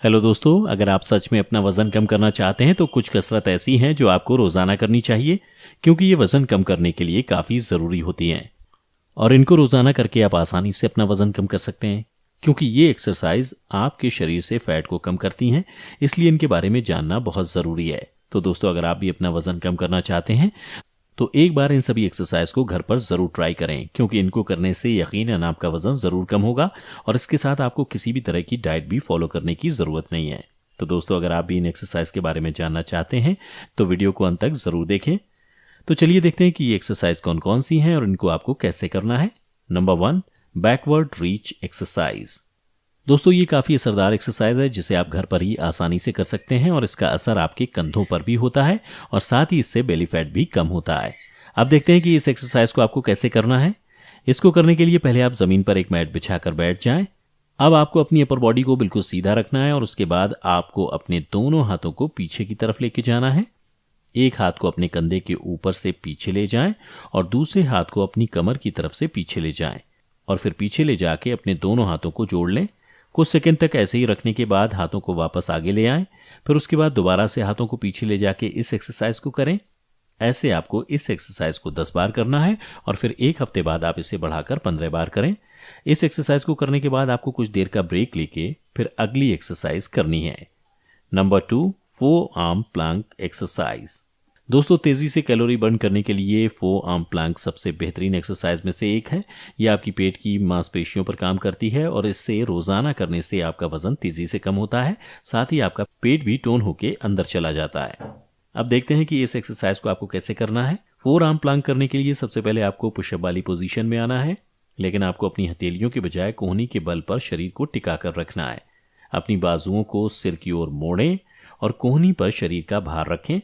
Hello दोस्तों, अगर आप सच में अपना वजन कम करना चाहते हैं तो कुछ कसरत ऐसी हैं जो आपको रोजाना करनी चाहिए, क्योंकि ये वजन कम करने के लिए काफी जरूरी होती हैं। और इनको रोजाना करके आप आसानी से अपना वजन कम कर सकते हैं, क्योंकि ये एक्सरसाइज आपके शरीर से फैट को कम करती हैं। इसलिए इनके बारे में जानना बहुत जरूरी है। तो दोस्तों, अगर आप भी अपना वजन कम करना चाहते हैं तो एक बार इन सभी एक्सरसाइज को घर पर जरूर ट्राई करें, क्योंकि इनको करने से यकीनन आपका वजन जरूर कम होगा और इसके साथ आपको किसी भी तरह की डाइट भी फॉलो करने की जरूरत नहीं है। तो दोस्तों, अगर आप भी इन एक्सरसाइज के बारे में जानना चाहते हैं तो वीडियो को अंत तक जरूर देखें। तो चलिए देखते हैं कि ये एक्सरसाइज कौन कौन सी हैं और इनको आपको कैसे करना है। Number 1, backward reach exercise. दोस्तों, ये काफी असरदार एक्सरसाइज है जिसे आप घर पर ही आसानी से कर सकते हैं और इसका असर आपके कंधों पर भी होता है और साथ ही इससे बेली फैट भी कम होता है। अब देखते हैं कि इस एक्सरसाइज को आपको कैसे करना है। इसको करने के लिए पहले आप जमीन पर एक मैट बिछाकर बैठ जाएं। अब आपको अपनी अपर बॉडी को बिल्कुल सीधा रखना है और उसके बाद आपको अपने दोनों हाथों को पीछे की तरफ लेके जाना है। एक हाथ को अपने कंधे के ऊपर से पीछे ले जाएं और दूसरे हाथ को अपनी कमर की तरफ से पीछे ले जाएं और फिर पीछे ले जाके अपने दोनों हाथों को जोड़ लें। कुछ सेकंड तक ऐसे ही रखने के बाद हाथों को वापस आगे ले आएं। फिर उसके बाद दोबारा से हाथों को पीछे ले जाके इस एक्सरसाइज को करें। ऐसे आपको इस एक्सरसाइज को 10 बार करना है और फिर एक हफ्ते बाद आप इसे बढ़ाकर 15 बार करें। इस एक्सरसाइज को करने के बाद आपको कुछ देर का ब्रेक लेके फिर अगली एक्सरसाइज करनी है। Number 2, 4 arm plank exercise. दोस्तों, तेजी से कैलोरी बर्न करने के लिए 4 आर्म प्लैंक सबसे बेहतरीन एक्सरसाइज में से एक है। यह आपकी पेट की मांसपेशियों पर काम करती है और इससे रोजाना करने से आपका वजन तेजी से कम होता है, साथ ही आपका पेट भी टोन होके अंदर चला जाता है। अब देखते हैं कि इस एक्सरसाइज को आपको कैसे करना है। 4 आर्म प्लैंक करने के लिए सबसे पहले आपको पुशअप वाली पोजीशन में आना है, लेकिन आपको अपनी हथेलियों के बजाय कोहनी के बल पर शरीर को टिका कर रखना है। अपनी बाजुओं को सिर की ओर मोड़ें और कोहनी पर शरीर का भार रखें।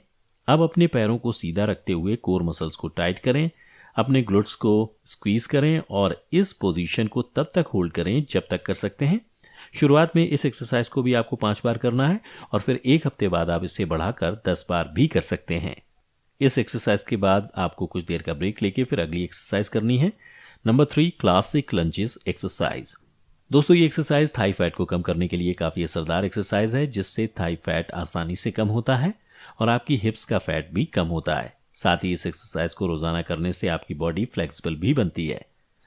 अब अपने पैरों को सीधा रखते हुए कोर मसल्स को टाइट करें, अपने ग्लूट्स को स्क्वीज करें और इस पोजीशन को तब तक होल्ड करें जब तक कर सकते हैं। शुरुआत में इस एक्सरसाइज को भी आपको 5 बार करना है और फिर एक हफ्ते बाद आप इसे बढ़ाकर 10 बार भी कर सकते हैं। इस एक्सरसाइज के बाद आपको कुछ देर का ब्रेक लेके फिर अगली एक्सरसाइज करनी है। Number 3, classic lunges exercise. दोस्तों, ये एक्सरसाइज थाई फैट को कम करने के लिए काफी असरदार एक्सरसाइज है, जिससे थाई फैट आसानी से कम होता है और आपकी हिप्स का फैट भी कम होता है। साथ ही इस एक्सरसाइज को रोजाना करने से आपकी बॉडी फ्लेक्सिबल भी बनती है।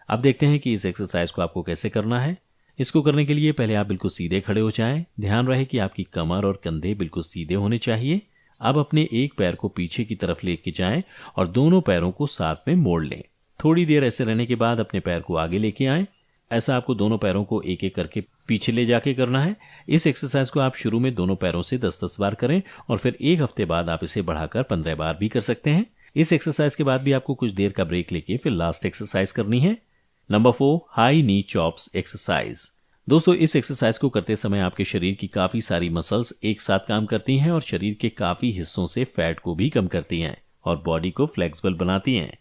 अब देखते हैं कि इस एक्सरसाइज को आपको कैसे करना है। इसको करने के लिए पहले आप बिल्कुल सीधे खड़े हो जाएं। ध्यान रहे कि आपकी कमर और कंधे बिल्कुल सीधे होने चाहिए। अब अपने एक पैर को पीछे की तरफ लेके जाएं और दोनों पैरों को साथ में मोड़ लें। थोड़ी देर ऐसे रहने के बाद अपने पैर को आगे लेके आएं। ऐसा आपको दोनों पैरों को एक एक करके पीछे ले जाके करना है। इस एक्सरसाइज को आप शुरू में दोनों पैरों से 10-10 बार करें और फिर एक हफ्ते बाद आप इसे बढ़ाकर 15 बार भी कर सकते हैं। इस एक्सरसाइज के बाद भी आपको कुछ देर का ब्रेक लेके फिर लास्ट एक्सरसाइज करनी है। नंबर 4, हाई नी चॉप्स एक्सरसाइज। दोस्तों, इस एक्सरसाइज को करते समय आपके शरीर की काफी सारी मसल्स एक साथ काम करती हैं और शरीर के काफी हिस्सों से फैट को भी कम करती हैं और बॉडी को फ्लेक्सिबल बनाती हैं।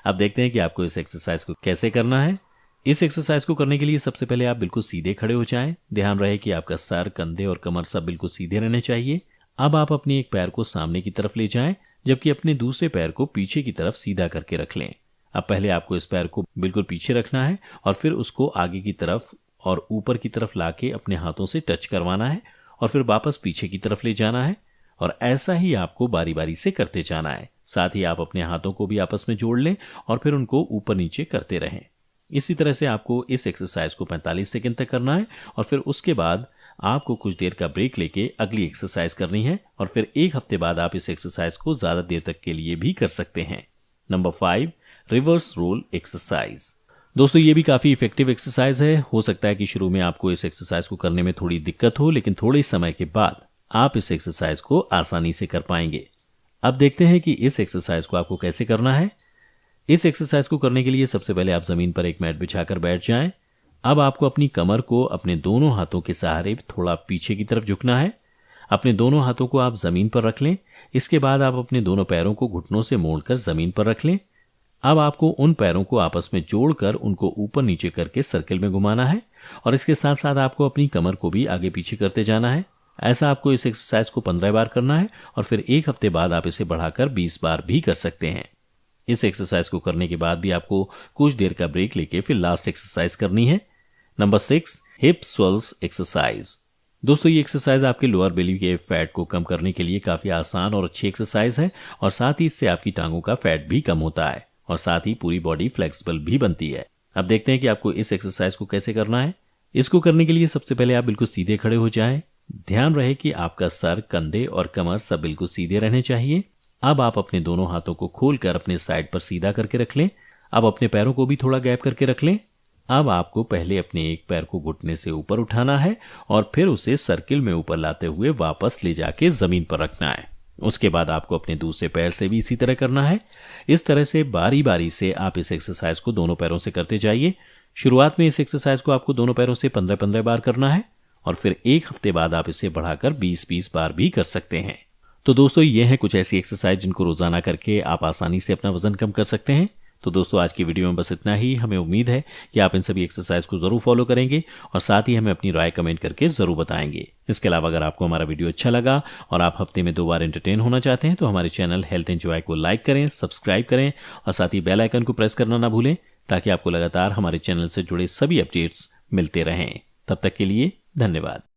अब देखते हैं कि आपको इस एक्सरसाइज को कैसे करना है। इस एक्सरसाइज को करने के लिए सबसे पहले आप बिल्कुल सीधे खड़े हो जाएं। ध्यान रहे कि आपका सर, कंधे और कमर सब बिल्कुल सीधे रहने चाहिए। अब आप अपने एक पैर को सामने की तरफ ले जाएं, जबकि अपने दूसरे पैर को पीछे की तरफ सीधा करके रख लें। अब पहले आपको इस पैर को बिल्कुल पीछे रखना है और फिर उसको आगे की तरफ और ऊपर की तरफ लाके अपने हाथों से टच करवाना है और फिर वापस पीछे की तरफ ले जाना है और ऐसा ही आपको बारी बारी से करते जाना है। साथ ही आप अपने हाथों को भी आपस में जोड़ लें और फिर उनको ऊपर नीचे करते रहें। इसी तरह से आपको इस एक्सरसाइज को 45 सेकंड तक करना है और फिर उसके बाद आपको कुछ देर का ब्रेक लेके अगली एक्सरसाइज करनी है और फिर एक हफ्ते बाद आप इस एक्सरसाइज को ज्यादा देर तक के लिए भी कर सकते हैं। Number 5, reverse roll exercise. दोस्तों, ये भी काफी इफेक्टिव एक्सरसाइज है। हो सकता है कि शुरू में आपको इस एक्सरसाइज को करने में थोड़ी दिक्कत हो, लेकिन थोड़े समय के बाद आप इस एक्सरसाइज को आसानी से कर पाएंगे। अब देखते हैं कि इस एक्सरसाइज को आपको कैसे करना है। इस एक्सरसाइज को करने के लिए सबसे पहले आप जमीन पर एक मैट बिछाकर बैठ जाएं। अब आपको अपनी कमर को अपने दोनों हाथों के सहारे थोड़ा पीछे की तरफ झुकना है। अपने दोनों हाथों को आप जमीन पर रख लें। इसके बाद आप अपने दोनों पैरों को घुटनों से मोड़कर जमीन पर रख लें। अब आपको उन पैरों को आपस में जोड़कर उनको ऊपर नीचे करके सर्किल में घुमाना है और इसके साथ साथ आपको अपनी कमर को भी आगे पीछे करते जाना है। ऐसा आपको इस एक्सरसाइज को 15 बार करना है और फिर एक हफ्ते बाद आप इसे बढ़ाकर 20 बार भी कर सकते हैं। इस एक्सरसाइज को करने के बाद भी आपको कुछ देर का ब्रेक लेके फिर लास्ट एक्सरसाइज करनी है। Number 6, hip swells exercise. दोस्तों ये एक्सरसाइज आपके लोअर बेली के फैट को कम करने के लिए काफी आसान और अच्छी एक्सरसाइज है और साथ ही इससे आपकी टांगों का फैट भी कम होता है और साथ ही पूरी बॉडी फ्लेक्सिबल भी बनती है। अब देखते हैं कि आपको इस एक्सरसाइज को कैसे करना है। इसको करने के लिए सबसे पहले आप बिल्कुल सीधे खड़े हो जाएं। ध्यान रहे कि आपका सर, कंधे और कमर सब बिल्कुल सीधे रहने चाहिए। अब आप अपने दोनों हाथों को खोलकर अपने साइड पर सीधा करके रख लें। अब अपने पैरों को भी थोड़ा गैप करके रख लें। अब आपको पहले अपने एक पैर को घुटने से ऊपर उठाना है और फिर उसे सर्किल में ऊपर लाते हुए वापस ले जाके जमीन पर रखना है। उसके बाद आपको अपने दूसरे पैर से भी इसी तरह करना है। इस तरह से बारी बारी से आप इस एक्सरसाइज को दोनों पैरों से करते जाइए। शुरुआत में इस एक्सरसाइज को आपको दोनों पैरों से 15-15 बार करना है और फिर एक हफ्ते बाद आप इसे बढ़ाकर 20-20 बार भी कर सकते हैं। तो दोस्तों ये हैं कुछ ऐसी एक्सरसाइज जिनको रोजाना करके आप आसानी से अपना वजन कम कर सकते हैं। तो दोस्तों आज की वीडियो में बस इतना ही। हमें उम्मीद है कि आप इन सभी एक्सरसाइज को जरूर फॉलो करेंगे और साथ ही हमें अपनी राय कमेंट करके जरूर बताएंगे। इसके अलावा अगर आपको हमारा वीडियो अच्छा लगा और आप हफ्ते में 2 बार एंटरटेन होना चाहते हैं तो हमारे चैनल हेल्थ एंजॉय को लाइक करें, सब्सक्राइब करें और साथ ही बेल आइकन को प्रेस करना ना भूलें ताकि आपको लगातार हमारे चैनल से जुड़े सभी अपडेट्स मिलते रहें। तब तक के लिए धन्यवाद।